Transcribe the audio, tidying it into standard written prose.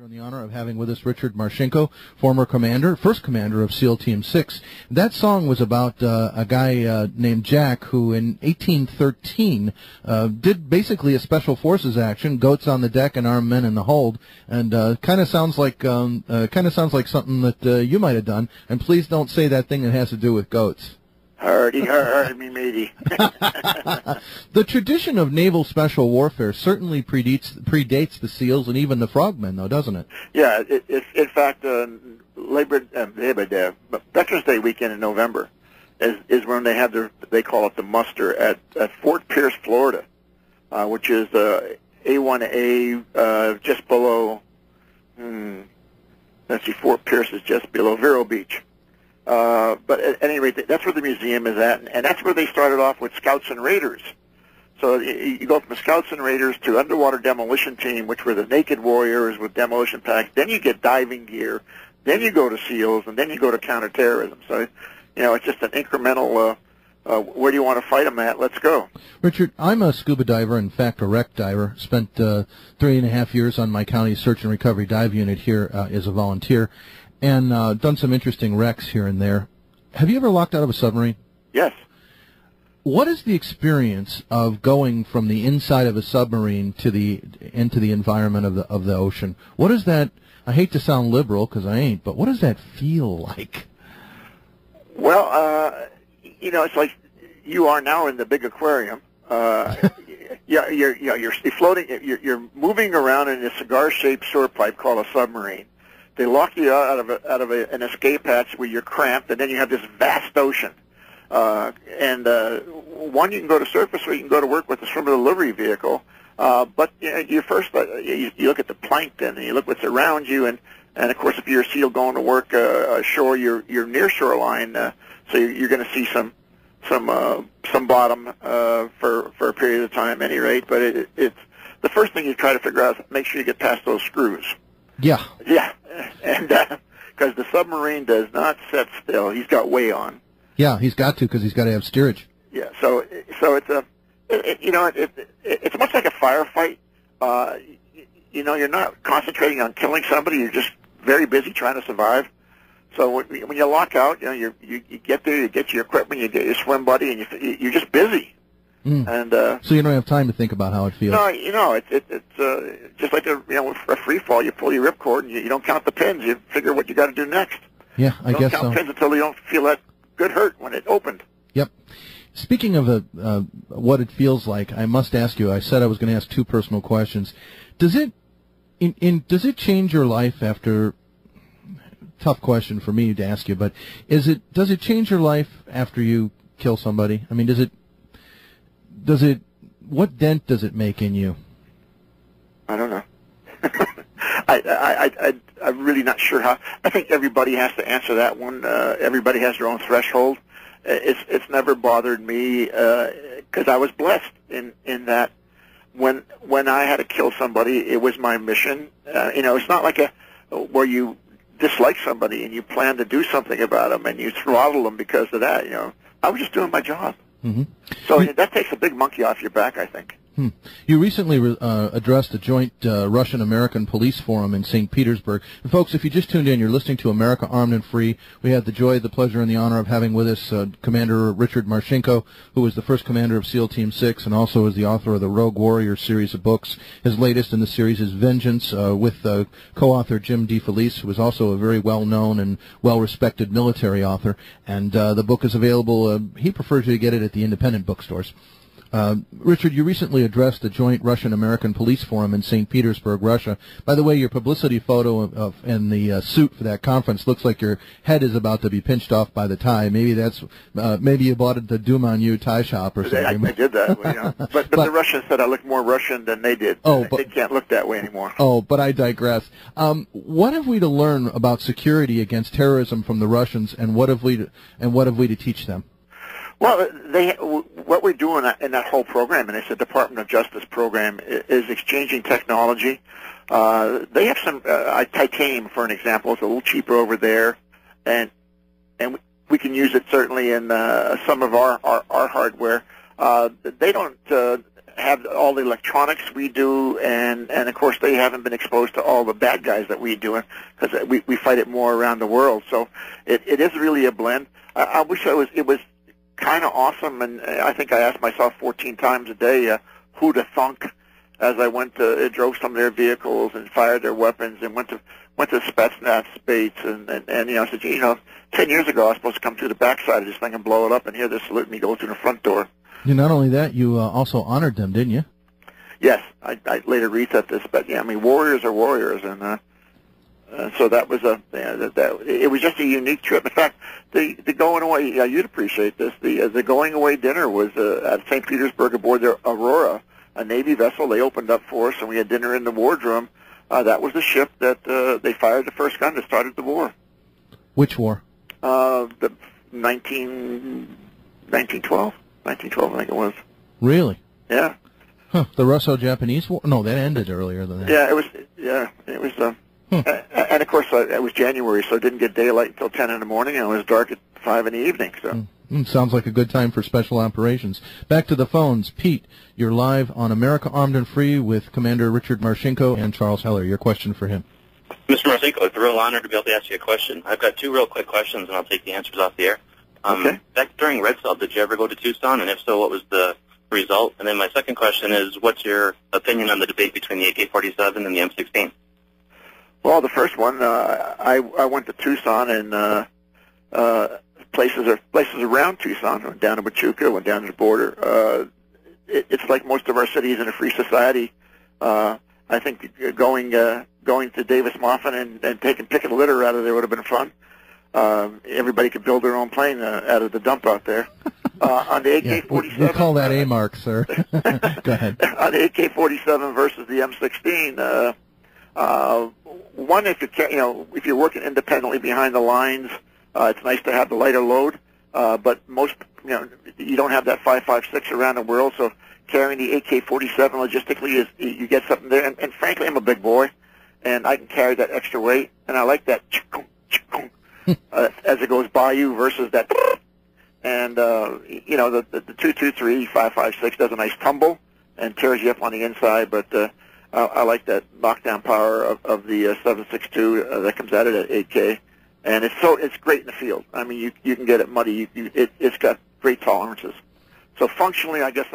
And the honor of having with us Richard Marcinko, first commander of SEAL Team 6. That song was about a guy named Jack who in 1813 did basically a special forces action, goats on the deck and armed men in the hold, and kind of sounds like something that you might have done. And please don't say that thing that has to do with goats. Hardy, me matey. The tradition of naval special warfare certainly predates the SEALs and even the frogmen, though, doesn't it? Yeah, in fact, Veterans Day weekend in November is when they have they call it the muster at Fort Pierce, Florida, which is A1A, just below. Let's see, Fort Pierce is just below Vero Beach. But at any rate, that's where the museum is at, and that's where they started off with Scouts and Raiders. So you go from Scouts and Raiders to Underwater Demolition Team, which were the naked warriors with demolition packs. Then you get diving gear. Then you go to SEALs, and then you go to counterterrorism. So, it's just an incremental, where do you want to fight them at? Let's go. Richard, I'm a scuba diver, in fact a wreck diver. Spent 3.5 years on my county search and recovery dive unit here as a volunteer. And done some interesting wrecks here and there. Have you ever locked out of a submarine? Yes. What is the experience of going from the inside of a submarine to into the environment of the ocean? What is that? I hate to sound liberal because I ain't, but what does that feel like? Well, it's like you are now in the big aquarium. You're floating. You're moving around in a cigar-shaped sewer pipe called a submarine. They lock you out of an escape hatch where you're cramped, and then you have this vast ocean. One, you can go to surface, or you can go to work with a swim delivery vehicle. But you first you look at the plankton, and you look what's around you, and of course, if you're a SEAL going to work ashore, you're near shoreline, so you're going to see some bottom for a period of time, at any rate. But it's the first thing you try to figure out is make sure you get past those screws. Yeah. Yeah, and because the submarine does not set still, he's got way on. Yeah, he's got to, because he's got to have steerage. Yeah, so it's much like a firefight. You're not concentrating on killing somebody; you're just very busy trying to survive. So when you lock out, you get there, you get your equipment, you get your swim buddy, and you're just busy. And so you don't have time to think about how it feels. No, it's just like a free fall. You pull your ripcord and you don't count the pins. You figure what you got to do next. Yeah, I guess so. Don't count pins until you don't feel that good hurt when it opened. Yep. Speaking of what it feels like, I must ask you. I said I was going to ask 2 personal questions. Does it change your life after? Tough question for me to ask you, but does it change your life after you kill somebody? I mean, what dent does it make in you? I don't know. I'm really not sure how. I think everybody has to answer that one. Everybody has their own threshold. It's never bothered me because I was blessed in that when I had to kill somebody, it was my mission. It's not like where you dislike somebody and you plan to do something about them and you throttle them because of that. I was just doing my job. Mm-hmm. So that takes a big monkey off your back, I think. You recently addressed a joint Russian-American police forum in St. Petersburg. And folks, if you just tuned in, you're listening to America Armed and Free. We had the joy, the pleasure, and the honor of having with us Commander Richard Marcinko, who was the first commander of SEAL Team 6 and also is the author of the Rogue Warrior series of books. His latest in the series is Vengeance, with co-author Jim DeFelice, who is also a very well-known and well-respected military author. And the book is available. He prefers you to get it at the independent bookstores. Richard, you recently addressed the joint Russian-American police forum in St. Petersburg, Russia. By the way, your publicity photo and the suit for that conference looks like your head is about to be pinched off by the tie. Maybe maybe you bought it at the Doom on You tie shop or something. I did that. But the Russians said I look more Russian than they did. They can't look that way anymore. Oh, but I digress. What have we to learn about security against terrorism from the Russians, and what have we to teach them? Well, what we do in that whole program, and it's a Department of Justice program, is exchanging technology. They have some titanium, for an example. It's a little cheaper over there, and we can use it certainly in some of our hardware. They don't have all the electronics we do, and of course they haven't been exposed to all the bad guys that we do, because we fight it more around the world. So it is really a blend. I wish it was kind of awesome, and I think I asked myself 14 times a day, who to thunk, as I drove some of their vehicles and fired their weapons and went to Spetsnaz baits, and I said, 10 years ago I was supposed to come through the backside of this thing and blow it up, and here they're saluting me, go through the front door. Not only that, you also honored them, didn't you? Yes, I later reset this, but yeah, I mean, warriors are warriors, and so that was it was just a unique trip. In fact, the going away, you'd appreciate this. The going away dinner was at St. Petersburg aboard the Aurora, a Navy vessel. They opened up for us, and we had dinner in the wardroom. That was the ship that they fired the first gun that started the war. Which war? The 1912, I think it was. Really? Yeah. Huh. The Russo-Japanese War? No, that ended earlier than that. Yeah, it was. And of course, it was January, so it didn't get daylight until 10 in the morning, and it was dark at 5 in the evening. So. Sounds like a good time for special operations. Back to the phones. Pete, you're live on America Armed and Free with Commander Richard Marcinko and Charles Heller. Your question for him. Mr. Marcinko, it's a real honor to be able to ask you a question. I've got two real quick questions, and I'll take the answers off the air. Okay. Back during Red Cell, did you ever go to Tucson? And if so, what was the result? And then my second question is, what's your opinion on the debate between the AK-47 and the M16? Well, the first one, I went to Tucson, and places around Tucson. Went down to Pachuca, went down to the border. It's like most of our cities in a free society. I think going to Davis Moffin and picking litter out of there would have been fun. Everybody could build their own plane out of the dump out there. On the AK-47, we'll call that a mark, sir. Go ahead. On the AK-47 versus the M16, one, if you're working independently behind the lines, it's nice to have the lighter load. But most, you don't have that 5.56 around the world, so carrying the AK-47 logistically you get something there. And frankly, I'm a big boy, and I can carry that extra weight, and I like that as it goes by you versus that. And the 223 5.56 does a nice tumble and tears you up on the inside, but I like that knockdown power of the 7.62 that comes out of that AK, and it's great in the field. I mean, you can get it muddy. It's got great tolerances. So functionally, I guess